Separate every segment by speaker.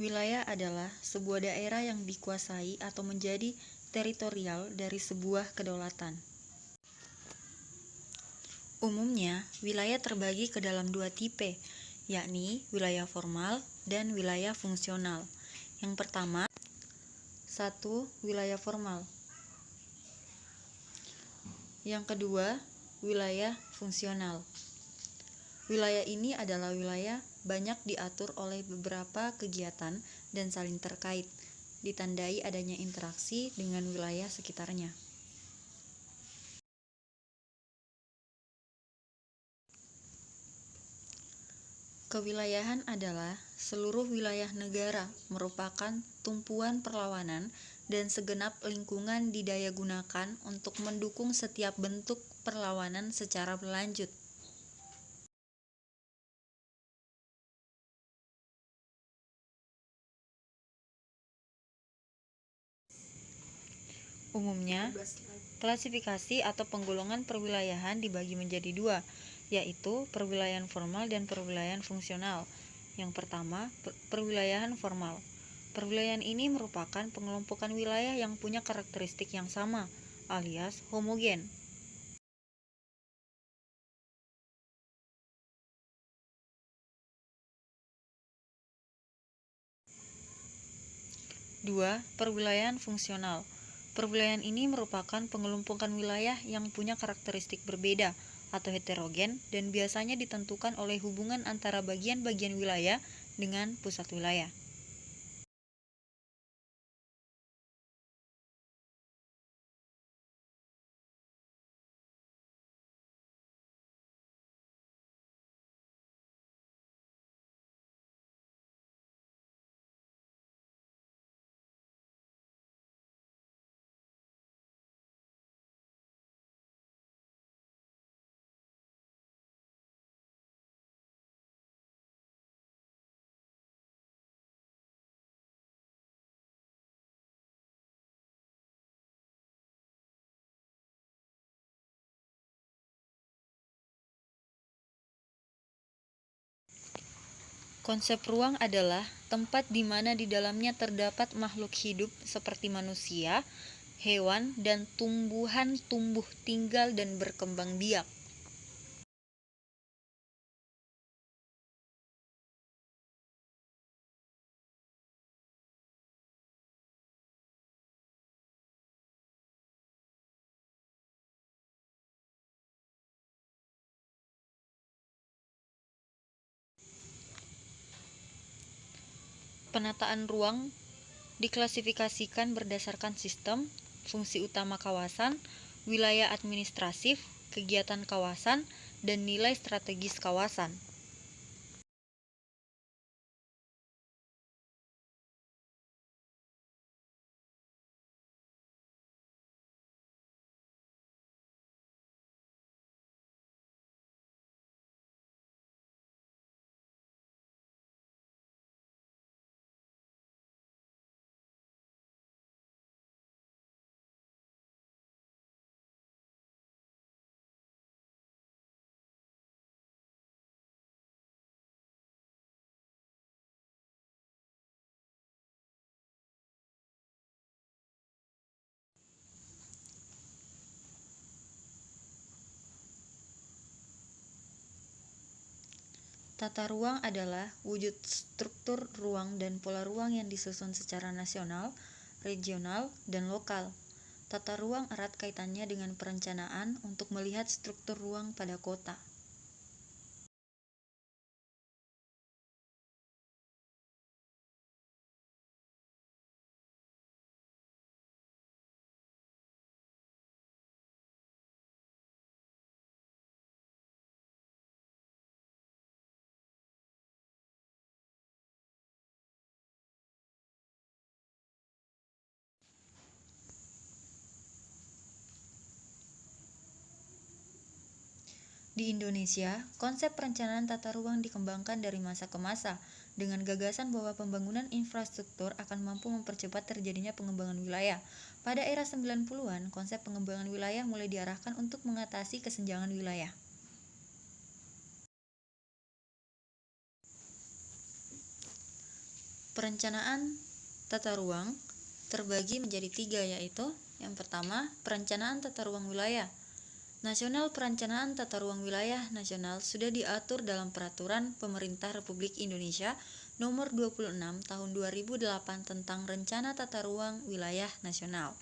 Speaker 1: Wilayah adalah sebuah daerah yang dikuasai atau menjadi teritorial dari sebuah kedaulatan. Umumnya, wilayah terbagi ke dalam dua tipe, yakni wilayah formal dan wilayah fungsional. Yang pertama, 1. Wilayah formal. Yang kedua, wilayah fungsional. Wilayah ini adalah wilayah banyak diatur oleh beberapa kegiatan dan saling terkait, ditandai adanya interaksi dengan wilayah sekitarnya. Kewilayahan adalah seluruh wilayah negara merupakan tumpuan perlawanan dan segenap lingkungan didayagunakan untuk mendukung setiap bentuk perlawanan secara berlanjut. Umumnya, klasifikasi atau penggolongan perwilayahan dibagi menjadi dua, yaitu perwilayahan formal dan perwilayahan fungsional. Yang pertama, perwilayahan formal. Perwilayahan ini merupakan pengelompokan wilayah yang punya karakteristik yang sama, alias homogen. Dua, perwilayahan fungsional. Perwilayahan ini merupakan pengelompokan wilayah yang punya karakteristik berbeda atau heterogen dan biasanya ditentukan oleh hubungan antara bagian-bagian wilayah dengan pusat wilayah. Konsep ruang adalah tempat di mana di dalamnya terdapat makhluk hidup seperti manusia, hewan, dan tumbuhan tumbuh tinggal dan berkembang biak. Penataan ruang diklasifikasikan berdasarkan sistem, fungsi utama kawasan, wilayah administratif, kegiatan kawasan, dan nilai strategis kawasan. Tata ruang adalah wujud struktur ruang dan pola ruang yang disusun secara nasional, regional, dan lokal. Tata ruang erat kaitannya dengan perencanaan untuk melihat struktur ruang pada kota. Di Indonesia, konsep perencanaan tata ruang dikembangkan dari masa ke masa dengan gagasan bahwa pembangunan infrastruktur akan mampu mempercepat terjadinya pengembangan wilayah. Pada era 90-an, konsep pengembangan wilayah mulai diarahkan untuk mengatasi kesenjangan wilayah. Perencanaan tata ruang terbagi menjadi 3, yaitu yang pertama, perencanaan tata ruang wilayah nasional. Perencanaan tata ruang wilayah nasional sudah diatur dalam Peraturan Pemerintah Republik Indonesia Nomor 26 Tahun 2008 tentang Rencana Tata Ruang Wilayah Nasional.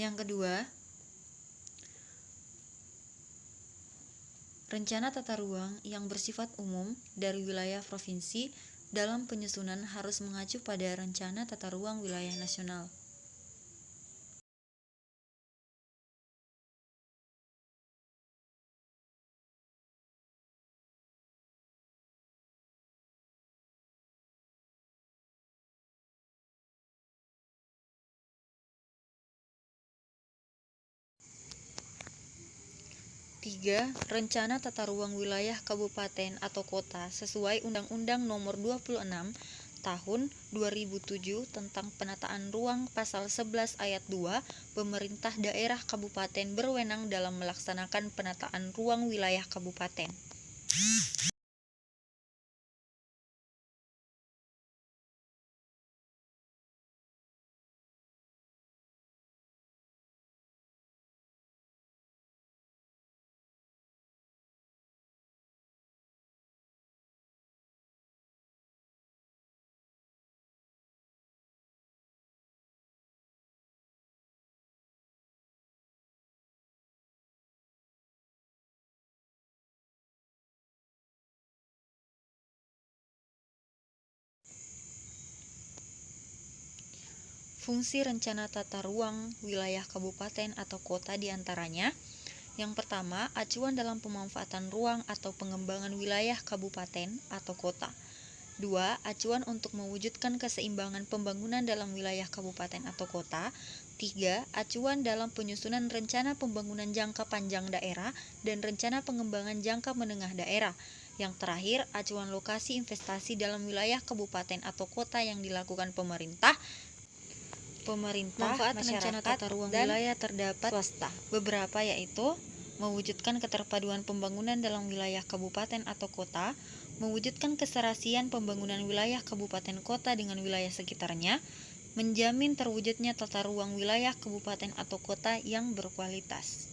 Speaker 1: Yang kedua, rencana tata ruang yang bersifat umum dari wilayah provinsi dalam penyusunan harus mengacu pada rencana tata ruang wilayah nasional. Tiga, rencana tata ruang wilayah kabupaten atau kota sesuai Undang-Undang Nomor 26 Tahun 2007 tentang penataan ruang pasal 11 ayat 2, pemerintah daerah kabupaten berwenang dalam melaksanakan penataan ruang wilayah kabupaten. Fungsi rencana tata ruang wilayah kabupaten atau kota diantaranya: yang pertama, acuan dalam pemanfaatan ruang atau pengembangan wilayah kabupaten atau kota. 2. Acuan untuk mewujudkan keseimbangan pembangunan dalam wilayah kabupaten atau kota. 3. Acuan dalam penyusunan rencana pembangunan jangka panjang daerah dan rencana pengembangan jangka menengah daerah. Yang terakhir, acuan lokasi investasi dalam wilayah kabupaten atau kota yang dilakukan pemerintah,
Speaker 2: Manfaat rencana
Speaker 1: masyarakat,
Speaker 2: tata ruang
Speaker 1: dan
Speaker 2: wilayah terdapat
Speaker 1: swasta. Beberapa yaitu mewujudkan keterpaduan pembangunan dalam wilayah kabupaten atau kota, mewujudkan keserasian pembangunan wilayah kabupaten kota dengan wilayah sekitarnya, menjamin terwujudnya tata ruang wilayah kabupaten atau kota yang berkualitas.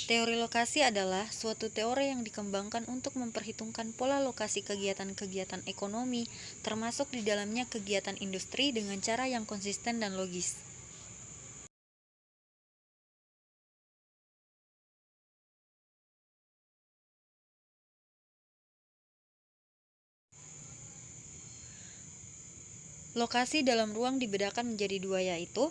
Speaker 1: Teori lokasi adalah suatu teori yang dikembangkan untuk memperhitungkan pola lokasi kegiatan-kegiatan ekonomi, termasuk di dalamnya kegiatan industri dengan cara yang konsisten dan logis. Lokasi dalam ruang dibedakan menjadi 2, yaitu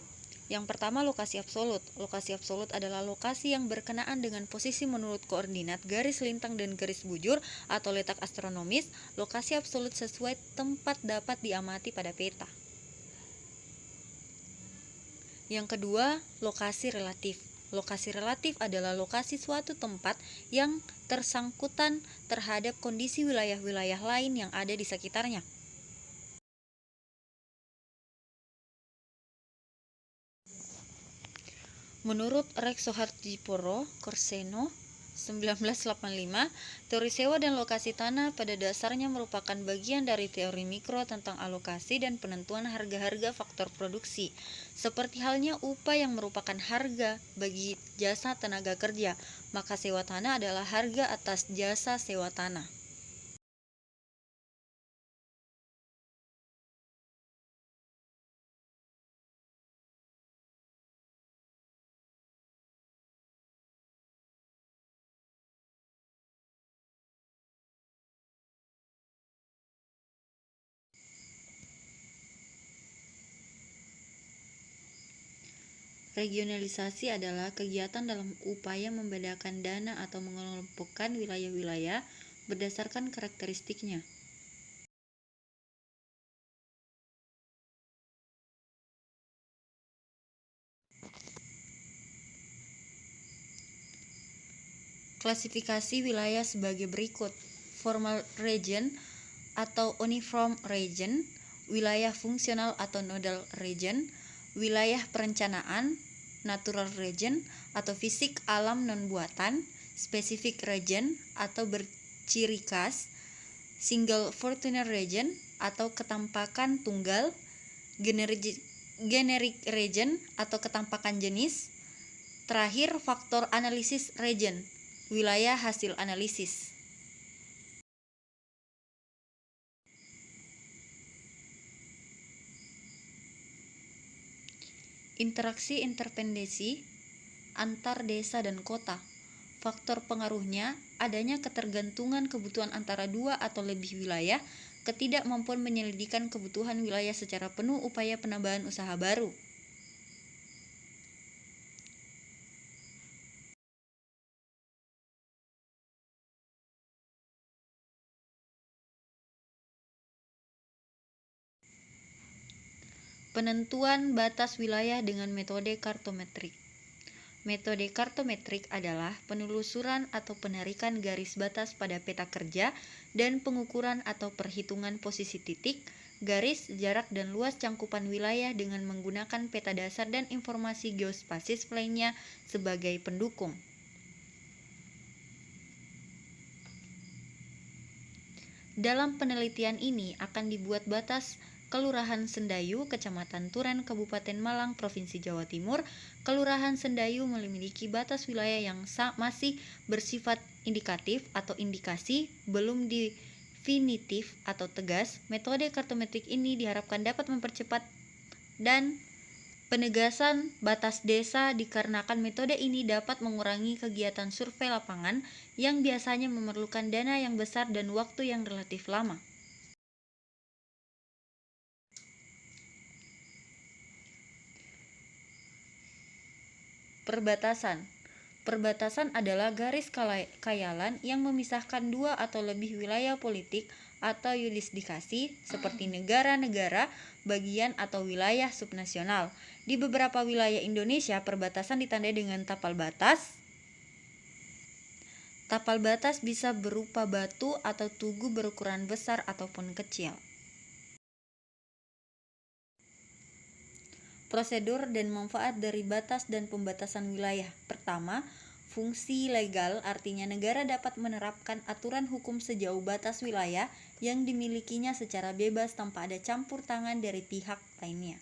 Speaker 1: yang pertama, lokasi absolut. Lokasi absolut adalah lokasi yang berkenaan dengan posisi menurut koordinat garis lintang dan garis bujur atau letak astronomis. Lokasi absolut sesuai tempat dapat diamati pada peta. Yang kedua, lokasi relatif. Lokasi relatif adalah lokasi suatu tempat yang tersangkutan terhadap kondisi wilayah-wilayah lain yang ada di sekitarnya. Menurut Rex Sohardipuro Korseno 1985, teori sewa dan lokasi tanah pada dasarnya merupakan bagian dari teori mikro tentang alokasi dan penentuan harga-harga faktor produksi, seperti halnya upah yang merupakan harga bagi jasa tenaga kerja, maka sewa tanah adalah harga atas jasa sewa tanah. Regionalisasi adalah kegiatan dalam upaya membedakan dana atau mengelompokkan wilayah-wilayah berdasarkan karakteristiknya. Klasifikasi wilayah sebagai berikut: formal region atau uniform region, wilayah fungsional atau nodal region, wilayah perencanaan, natural region atau fisik alam non-buatan, specific region atau berciri khas, single fortuner region atau ketampakan tunggal, generic region atau ketampakan jenis. Terakhir, faktor analisis region, wilayah hasil analisis. Interaksi interdependensi antar desa dan kota. Faktor pengaruhnya adanya ketergantungan kebutuhan antara dua atau lebih wilayah, ketidakmampuan menyelidikkan kebutuhan wilayah secara penuh, upaya penambahan usaha baru. Penentuan batas wilayah dengan metode kartometrik. Metode kartometrik adalah penelusuran atau penarikan garis batas pada peta kerja dan pengukuran atau perhitungan posisi titik, garis, jarak, dan luas cangkupan wilayah dengan menggunakan peta dasar dan informasi geospasies lainnya sebagai pendukung. Dalam penelitian ini akan dibuat batas Kelurahan Sendayu, Kecamatan Turen, Kabupaten Malang, Provinsi Jawa Timur. Kelurahan Sendayu memiliki batas wilayah yang masih bersifat indikatif atau indikasi, belum definitif atau tegas. Metode kartometrik ini diharapkan dapat mempercepat dan penegasan batas desa dikarenakan metode ini dapat mengurangi kegiatan survei lapangan yang biasanya memerlukan dana yang besar dan waktu yang relatif lama. Perbatasan. Perbatasan adalah garis khayalan yang memisahkan dua atau lebih wilayah politik atau yurisdiksi seperti negara-negara bagian atau wilayah subnasional. Di beberapa wilayah Indonesia, perbatasan ditandai dengan tapal batas. Tapal batas bisa berupa batu atau tugu berukuran besar ataupun kecil. Prosedur dan manfaat dari batas dan pembatasan wilayah. Pertama, fungsi legal, artinya negara dapat menerapkan aturan hukum sejauh batas wilayah yang dimilikinya secara bebas tanpa ada campur tangan dari pihak lainnya.